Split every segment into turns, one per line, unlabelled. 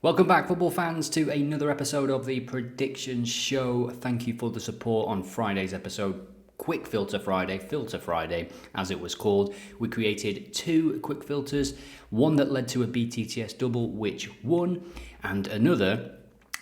Welcome back, football fans, to another episode of the Prediction Show. Thank you for the support on Friday's episode. Quick Filter Friday, as it was called. We created two quick filters, one that led to a BTTS double, which won, and another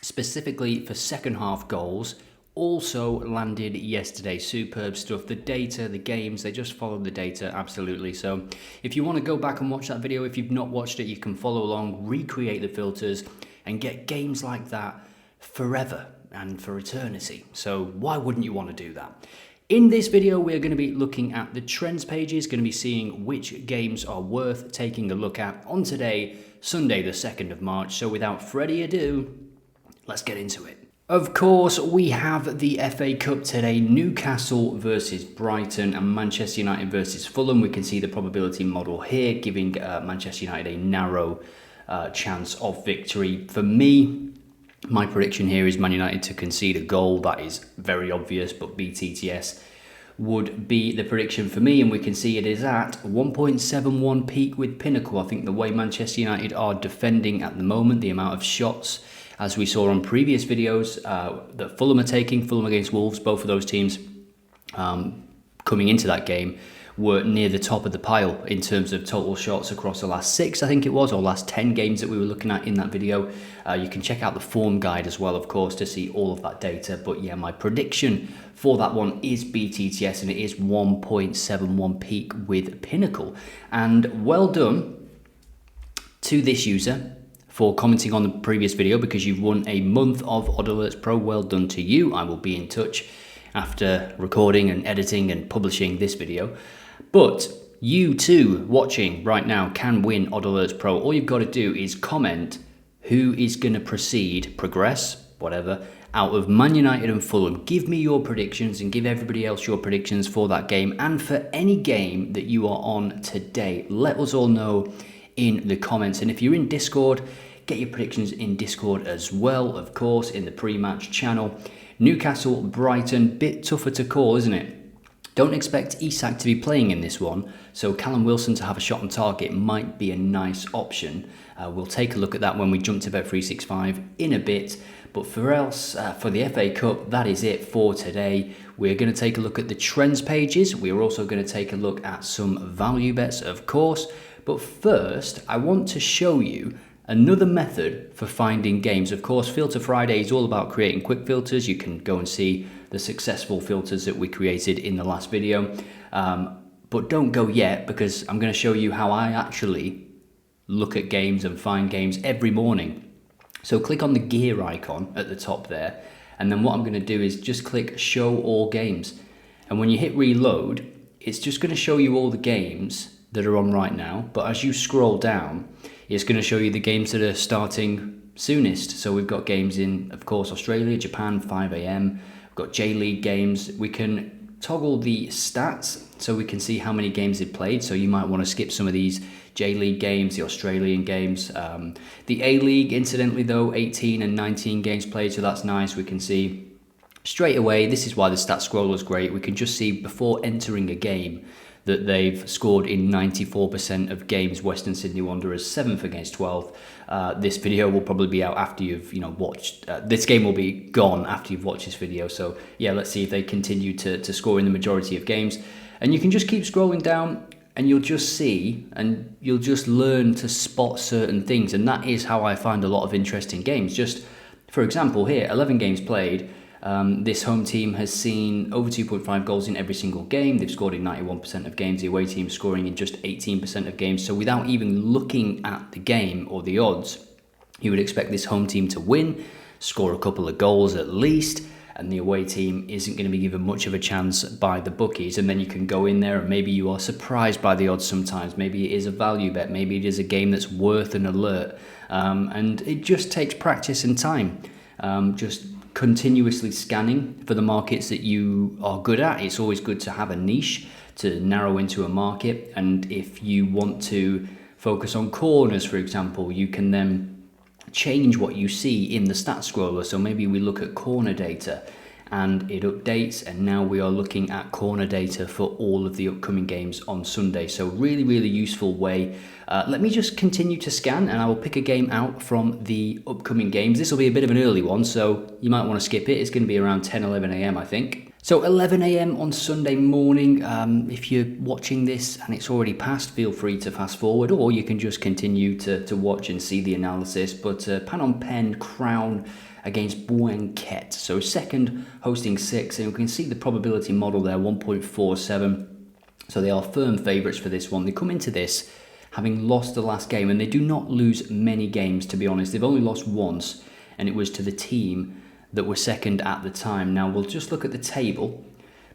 specifically for second half goals, also landed yesterday. Superb stuff. The data, the games, they just followed the data absolutely. So if you want to go back and watch that video, if you've not watched it, you can follow along, recreate the filters, and get games like that forever and for eternity. So why wouldn't you want to do that? In this video, we're going to be looking at the trends pages, going to be seeing which games are worth taking a look at on today, Sunday the 2nd of March. So without further ado, let's get into it. Of course, we have the FA Cup today, Newcastle versus Brighton and Manchester United versus Fulham. We can see the probability model here, giving Manchester United a narrow chance of victory. For me, my prediction here is Man United to concede a goal. That is very obvious, but BTTS would be the prediction for me, and we can see it is at 1.71 peak with Pinnacle. I think the way Manchester United are defending at the moment, the amount of shots, as we saw on previous videos, that Fulham are taking, Fulham against Wolves, both of those teams coming into that game were near the top of the pile in terms of total shots across the last 6, I think it was, or last 10 games that we were looking at in that video. You can check out the form guide as well, of course, to see all of that data. But yeah, my prediction for that one is BTTS, and it is 1.71 peak with Pinnacle. And well done to this user for commenting on the previous video, because you've won a month of OddAlerts Pro. Well done to you. I will be in touch after recording and editing and publishing this video. But you too, watching right now, can win OddAlerts Pro. All you've got to do is comment who is going to progress, whatever, out of Man United and Fulham. Give me your predictions and give everybody else your predictions for that game and for any game that you are on today. Let us all know in the comments. And if you're in Discord, get your predictions in Discord as well, of course, in the pre-match channel. Newcastle, Brighton, bit tougher to call, isn't it? Don't expect Isak to be playing in this one, so Callum Wilson to have a shot on target might be a nice option. We'll take a look at that when we jump to Bet365 in a bit. But for else, for the FA Cup, that is it for today. We're going to take a look at the trends pages. We're also going to take a look at some value bets, of course. But first, I want to show you another method for finding games. Of course, Filter Friday is all about creating quick filters. You can go and see the successful filters that we created in the last video. But don't go yet, because I'm going to show you how I actually look at games and find games every morning. So click on the gear icon at the top there. And then what I'm going to do is just click Show All Games. And when you hit reload, it's just going to show you all the games that are on right now. But as you scroll down, it's going to show you the games that are starting soonest. So we've got games in, of course, Australia, Japan, 5 a.m. We've got J-League games. We can toggle the stats so we can see how many games they've played. So you might want to skip some of these J-League games, the Australian games. The A-League, incidentally, though, 18 and 19 games played. So that's nice. We can see straight away. This is why the stat scroller is great. We can just see before entering a game that they've scored in 94% of games. Western Sydney Wanderers 7th against 12th. This video will probably be out after you've watched. This game will be gone after you've watched this video. So yeah, let's see if they continue to score in the majority of games. And you can just keep scrolling down, and you'll just see, and you'll just learn to spot certain things. And that is how I find a lot of interesting games. Just for example, here, 11 games played. This home team has seen over 2.5 goals in every single game. They've scored in 91% of games. The away team scoring in just 18% of games. So without even looking at the game or the odds, you would expect this home team to win, score a couple of goals at least, and the away team isn't going to be given much of a chance by the bookies. And then you can go in there and maybe you are surprised by the odds sometimes. Maybe it is a value bet. Maybe it is a game that's worth an alert. And it just takes practice and time. Just continuously scanning for the markets that you are good at. It's always good to have a niche to narrow into a market. And if you want to focus on corners, for example, you can then change what you see in the stat scroller. So maybe we look at corner data and it updates, and now we are looking at corner data for all of the upcoming games on Sunday. So really useful way. Let me just continue to scan, and I will pick a game out from the upcoming games. This will be a bit of an early one, so you might want to skip it. It's going to be around 10-11 a.m. I think. So 11 a.m. on Sunday morning. If you're watching this and it's already passed, feel free to fast forward, or you can just continue to watch and see the analysis. But Phnom Penh Crown against Bouenket. So second hosting 6, and you can see the probability model there, 1.47. So they are firm favourites for this one. They come into this having lost the last game, and they do not lose many games, to be honest. They've only lost once, and it was to the team that were second at the time. Now we'll just look at the table,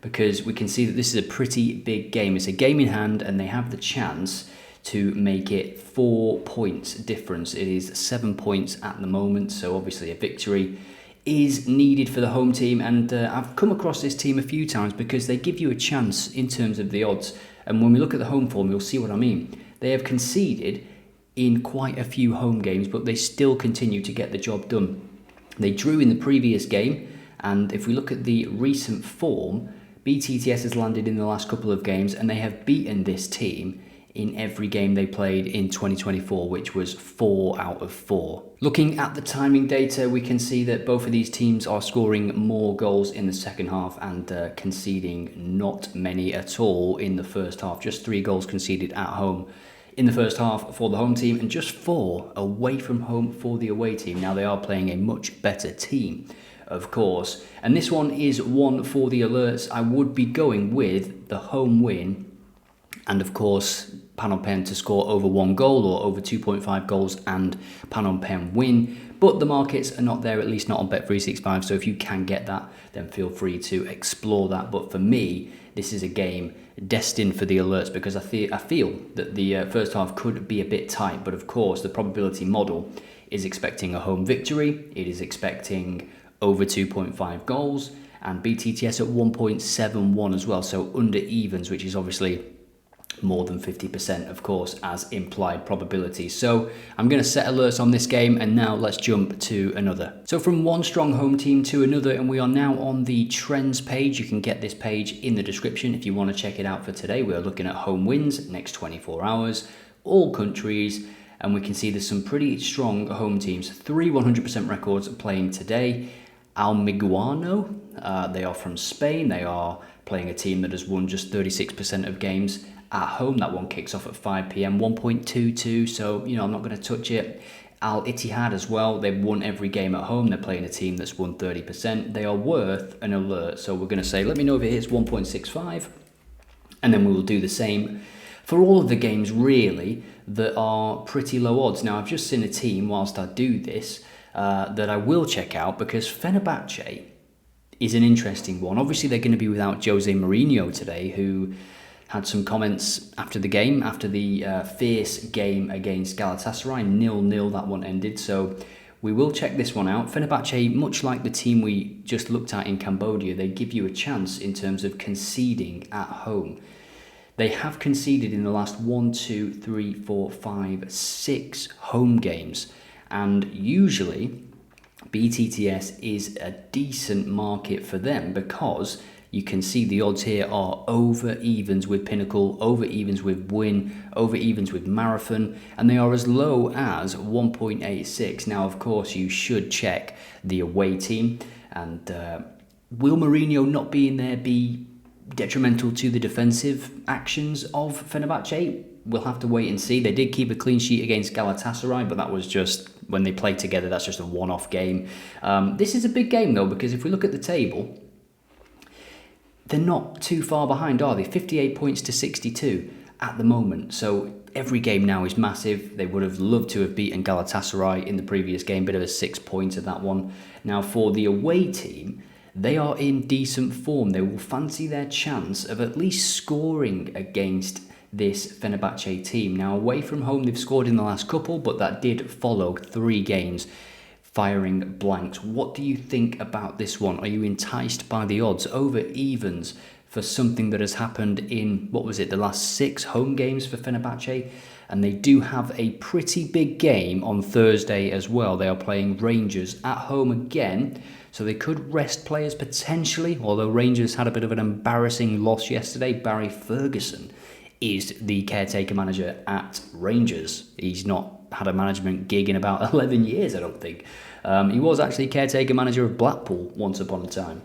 because we can see that this is a pretty big game. It's a game in hand, and they have the chance to make it 4 points difference. It is 7 points at the moment, so obviously a victory is needed for the home team. And I've come across this team a few times because they give you a chance in terms of the odds. And when we look at the home form, you'll see what I mean. They have conceded in quite a few home games, but they still continue to get the job done. They drew in the previous game, and if we look at the recent form, BTTS has landed in the last couple of games, and they have beaten this team in every game they played in 2024, which was 4 out of 4. Looking at the timing data, we can see that both of these teams are scoring more goals in the second half and conceding not many at all in the first half. Just 3 goals conceded at home in the first half for the home team, and just 4 away from home for the away team. Now they are playing a much better team, of course, and this one is one for the alerts. I would be going with the home win, and of course Phnom Penh to score over 1 goal or over 2.5 goals and Phnom Penh win. But the markets are not there, at least not on Bet365, so if you can get that, then feel free to explore that. But for me, this is a game destined for the alerts, because I feel that the first half could be a bit tight. But of course, the probability model is expecting a home victory. It is expecting over 2.5 goals, and BTTS at 1.71 as well, so under evens, which is obviously more than 50%, of course, as implied probability. So I'm going to set alerts on this game, and now let's jump to another. So from one strong home team to another, and we are now on the trends page. You can get this page in the description if you want to check it out for today. We are looking at home wins next 24 hours, all countries, and we can see there's some pretty strong home teams. 3 100% records playing today. Almiguano, they are from Spain. They are playing a team that has won just 36% of games at home. That one kicks off at 5 p.m, 1.22, so, you know, I'm not going to touch it. Al Ittihad as well, they've won every game at home. They're playing a team that's won 30%. They are worth an alert, so we're going to say, let me know if it hits 1.65, and then we will do the same for all of the games, really, that are pretty low odds. Now, I've just seen a team, whilst I do this, that I will check out, because Fenerbahce is an interesting one. Obviously, they're going to be without Jose Mourinho today, who had some comments after the game, after the fierce game against Galatasaray. 0-0 that one ended, so we will check this one out. Fenerbahce, much like the team we just looked at in Cambodia, they give you a chance in terms of conceding at home. They have conceded in the last 6 home games, and usually BTTS is a decent market for them, because you can see the odds here are over evens with Pinnacle, over evens with Win, over evens with Marathon, and they are as low as 1.86. Now, of course, you should check the away team, and will Mourinho not being there be detrimental to the defensive actions of Fenerbahce? We'll have to wait and see. They did keep a clean sheet against Galatasaray, but that was just when they played together. That's just a one-off game. This is a big game, though, because if we look at the table, they're not too far behind, are they? 58 points to 62 at the moment. So every game now is massive. They would have loved to have beaten Galatasaray in the previous game. Bit of a 6-pointer, that one. Now, for the away team, they are in decent form. They will fancy their chance of at least scoring against this Fenerbahce team. Now, away from home, they've scored in the last couple, but that did follow 3 games firing blanks. What do you think about this one? Are you enticed by the odds over evens for something that has happened in, what was it, the last 6 home games for Fenerbahce? And they do have a pretty big game on Thursday as well. They are playing Rangers at home again, so they could rest players potentially, although Rangers had a bit of an embarrassing loss yesterday. Barry Ferguson is the caretaker manager at Rangers. He's not had a management gig in about 11 years, I don't think. He was actually caretaker manager of Blackpool once upon a time.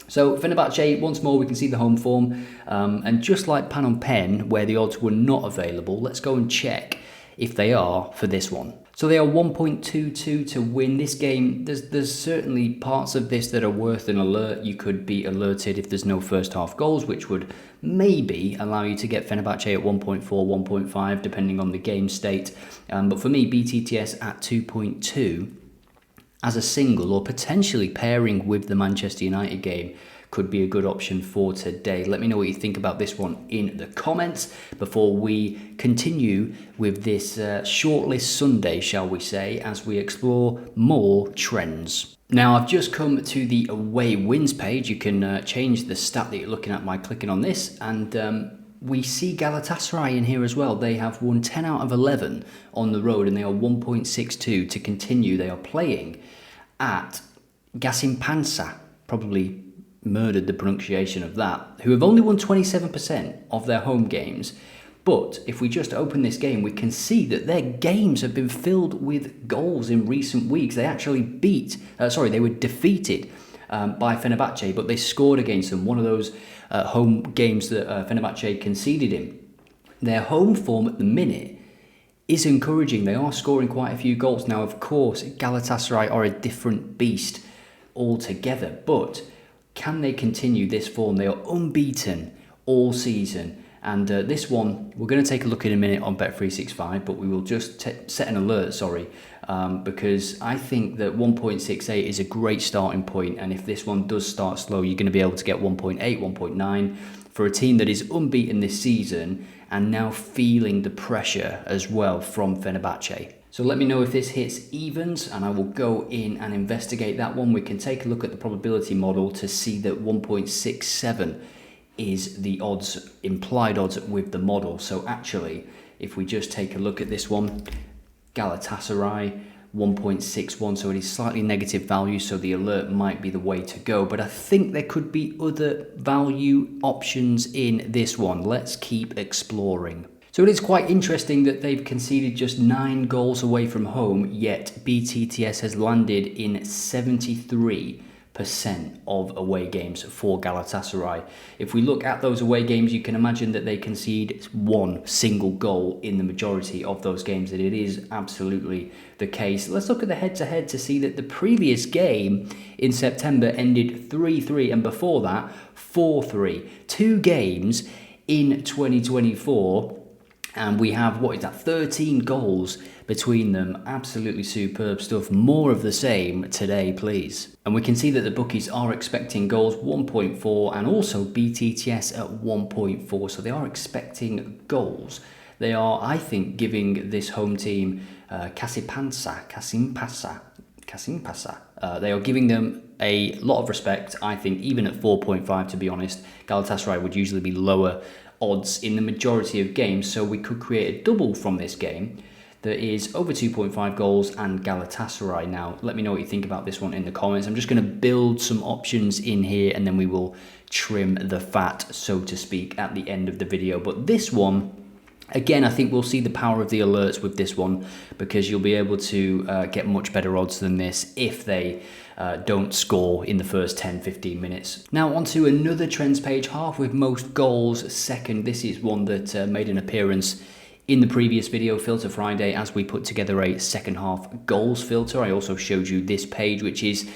So Fenerbahce, once more, we can see the home form. And just like Pan on Pen, where the odds were not available, let's go and check if they are for this one. So they are 1.22 to win this game. There's certainly parts of this that are worth an alert. You could be alerted if there's no first half goals, which would maybe allow you to get Fenerbahce at 1.4, 1.5, depending on the game state. But for me, BTTS at 2.2 as a single, or potentially pairing with the Manchester United game, could be a good option for today. Let me know what you think about this one in the comments before we continue with this shortlist Sunday, shall we say, as we explore more trends. Now, I've just come to the away wins page. You can change the stat that you're looking at by clicking on this, and we see Galatasaray in here as well. They have won 10 out of 11 on the road, and they are 1.62 to continue. They are playing at Gaziantep, probably murdered the pronunciation of that, who have only won 27% of their home games. But if we just open this game, we can see that their games have been filled with goals in recent weeks. They actually they were defeated by Fenerbahce, but they scored against them. One of those home games that Fenerbahce conceded in. Their home form at the minute is encouraging. They are scoring quite a few goals. Now, of course, Galatasaray are a different beast altogether, but can they continue this form? They are unbeaten all season. And this one, we're going to take a look in a minute on Bet365, but we will just set an alert, because I think that 1.68 is a great starting point. And if this one does start slow, you're going to be able to get 1.8, 1.9 for a team that is unbeaten this season and now feeling the pressure as well from Fenerbahce. So let me know if this hits evens, and I will go in and investigate that one. We can take a look at the probability model to see that 1.67 is the odds, implied odds with the model. So actually, if we just take a look at this one, Galatasaray 1.61, so it is slightly negative value, so the alert might be the way to go. But I think there could be other value options in this one. Let's keep exploring. So it is quite interesting that they've conceded just 9 goals away from home, yet BTTS has landed in 73% of away games for Galatasaray. If we look at those away games, you can imagine that they concede 1 single goal in the majority of those games, and it is absolutely the case. Let's look at the head-to-head to see that the previous game in September ended 3-3, and before that, 4-3. 2 games in 2024. And we have, 13 goals between them. Absolutely superb stuff. More of the same today, please. And we can see that the bookies are expecting goals, 1.4, and also BTTS at 1.4. So they are expecting goals. They are, I think, giving this home team Kasimpasa. They are giving them a lot of respect, I think, even at 4.5, to be honest. Galatasaray would usually be lower odds in the majority of games, so we could create a double from this game that is over 2.5 goals and Galatasaray. Now, let me know what you think about this one in the comments. I'm just going to build some options in here, and then we will trim the fat, so to speak, at the end of the video. But this one, again, I think we'll see the power of the alerts with this one, because you'll be able to get much better odds than this if they don't score in the first 10-15 minutes. Now on to another trends page, half with most goals second. This is one that made an appearance in the previous video, Filter Friday, as we put together a second half goals filter. I also showed you this page, which is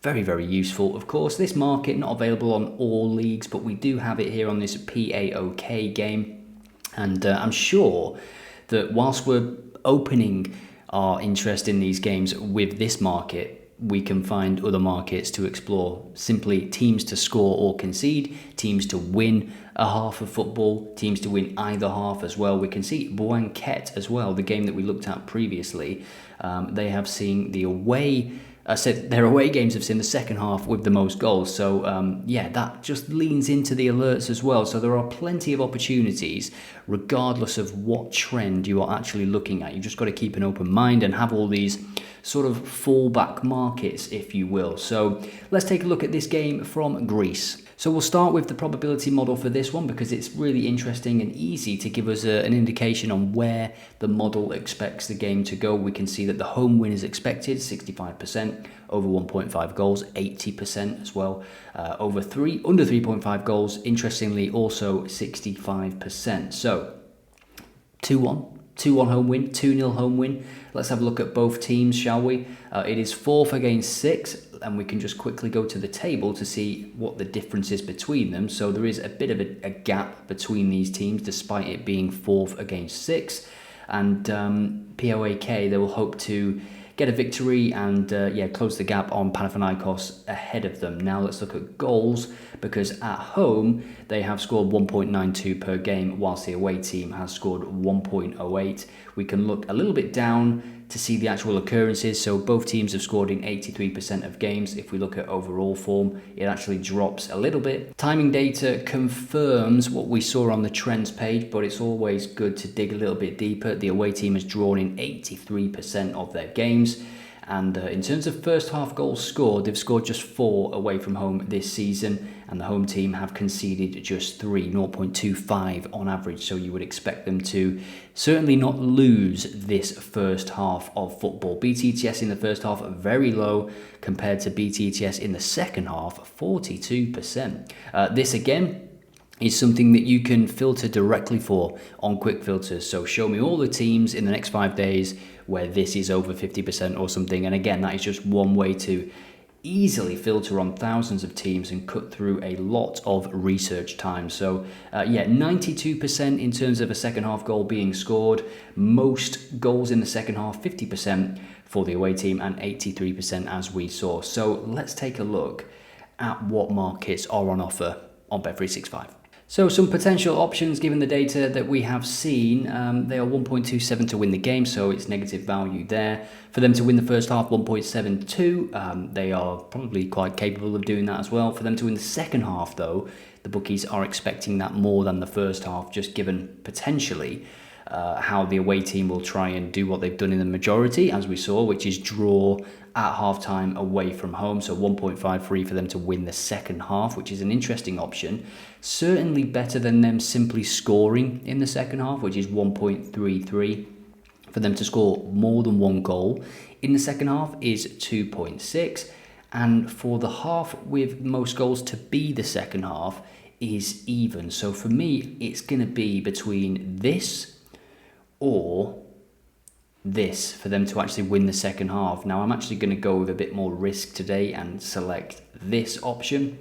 very, very useful. Of course, this market not available on all leagues, but we do have it here on this PAOK game. And I'm sure that whilst we're opening our interest in these games with this market, we can find other markets to explore. Simply teams to score or concede, teams to win a half of football, teams to win either half as well. We can see Bouanket as well, the game that we looked at previously. They have seen the away I said their away games have seen the second half with the most goals. So, yeah, that just leans into the alerts as well. So there are plenty of opportunities, regardless of what trend you are actually looking at. You've just got to keep an open mind and have all these sort of fallback markets, if you will. So let's take a look at this game from Greece. So we'll start with the probability model for this one because it's really interesting and easy to give us an indication on where the model expects the game to go. We can see that the home win is expected, 65%, over 1.5 goals, 80% as well, under 3.5 goals, interestingly also 65%. So 2-1. 2-1 home win, 2-0 home win. Let's have a look at both teams, shall we? It is 4th against 6th, and we can just quickly go to the table to see what the difference is between them. So there is a bit of a gap between these teams, despite it being 4th against 6th. And POAK, they will hope to get a victory and close the gap on Panathinaikos ahead of them. Now let's look at goals, because at home they have scored 1.92 per game, whilst the away team has scored 1.08. We can look a little bit down to see the actual occurrences. So both teams have scored in 83% of games. If we look at overall form, it actually drops a little bit. Timing data confirms what we saw on the trends page, but it's always good to dig a little bit deeper. The away team has drawn in 83% of their games. And in terms of first half goals scored, they've scored just 4 away from home this season, and the home team have conceded just 3, 0.25 on average. So you would expect them to certainly not lose this first half of football. BTTS in the first half very low compared to BTTS in the second half, 42%. This again is something that you can filter directly for on quick filters. So show me all the teams in the next 5 days where this is over 50% or something. And again, that is just one way to easily filter on thousands of teams and cut through a lot of research time. So 92% in terms of a second half goal being scored. Most goals in the second half, 50% for the away team and 83% as we saw. So let's take a look at what markets are on offer on Bet365. So some potential options given the data that we have seen. They are 1.27 to win the game, so it's negative value there. For them to win the first half, 1.72. They are probably quite capable of doing that as well. For them to win the second half, though, the bookies are expecting that more than the first half, just given potentially how the away team will try and do what they've done in the majority, as we saw, which is draw at half-time away from home. So 1.53 for them to win the second half, which is an interesting option. Certainly better than them simply scoring in the second half, which is 1.33. For them to score more than 1 goal in the second half is 2.6. And for the half with most goals to be the second half is even. So for me, it's going to be between this or this for them to actually win the second half. Now I'm actually going to go with a bit more risk today and select this option,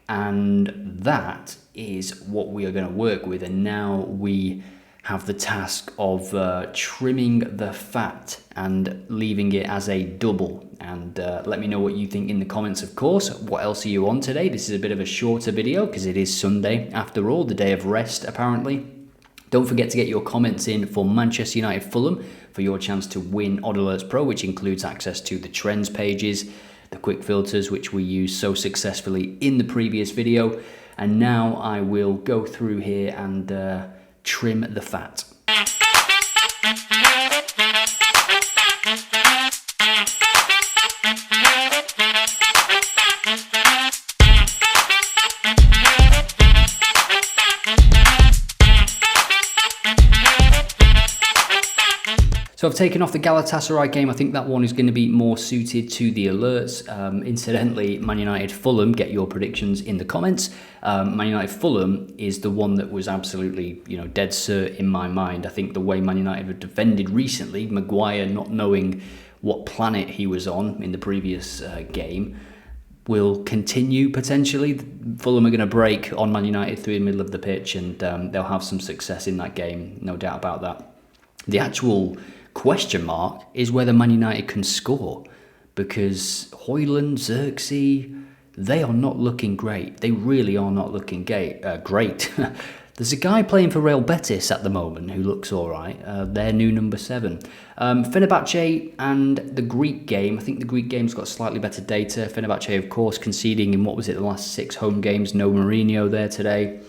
and that is what we are going to work with. And now we have the task of trimming the fat and leaving it as a double. And let me know what you think in the comments, of course. What else are you on today? This is a bit of a shorter video because it is Sunday after all, the day of rest apparently. Don't forget to get your comments in for Manchester United Fulham for your chance to win OddAlerts Pro, which includes access to the trends pages, the quick filters, which we used so successfully in the previous video. And now I will go through here and trim the fat. So I've taken off the Galatasaray game. I think that one is going to be more suited to the alerts. Incidentally, Man United Fulham, get your predictions in the comments. Man United Fulham is the one that was absolutely, dead cert in my mind. I think the way Man United have defended recently, Maguire not knowing what planet he was on in the previous game, will continue potentially. Fulham are going to break on Man United through the middle of the pitch, and they'll have some success in that game, no doubt about that. The actual question mark is whether Man United can score, because Højlund, Xerxes, they are not looking great. They really are not looking great. There's a guy playing for Real Betis at the moment who looks all right. Their new number 7. Fenerbahce and the Greek game. I think the Greek game's got slightly better data. Fenerbahce, of course, conceding in, what was it, the last 6 home games. No Mourinho there today.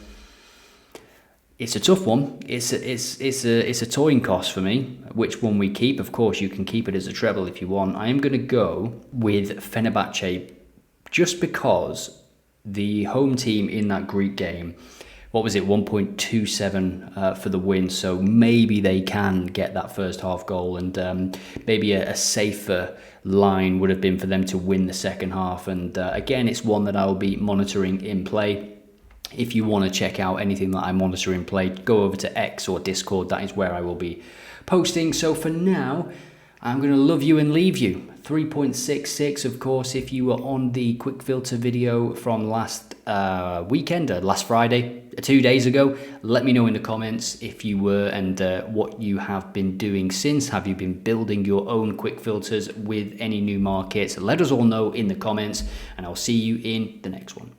It's a tough one. It's a toying cost for me. Which one we keep? Of course, you can keep it as a treble if you want. I am going to go with Fenerbahce just because the home team in that Greek game, what was it, 1.27 for the win, so maybe they can get that first half goal, and maybe a safer line would have been for them to win the second half. And again, it's one that I'll be monitoring in play. If you want to check out anything that I monitor in play, go over to X or Discord. That is where I will be posting. So for now, I'm going to love you and leave you. 3.66, of course, if you were on the quick filter video from last weekend, last Friday, 2 days ago, let me know in the comments if you were, and what you have been doing since. Have you been building your own quick filters with any new markets? Let us all know in the comments, and I'll see you in the next one.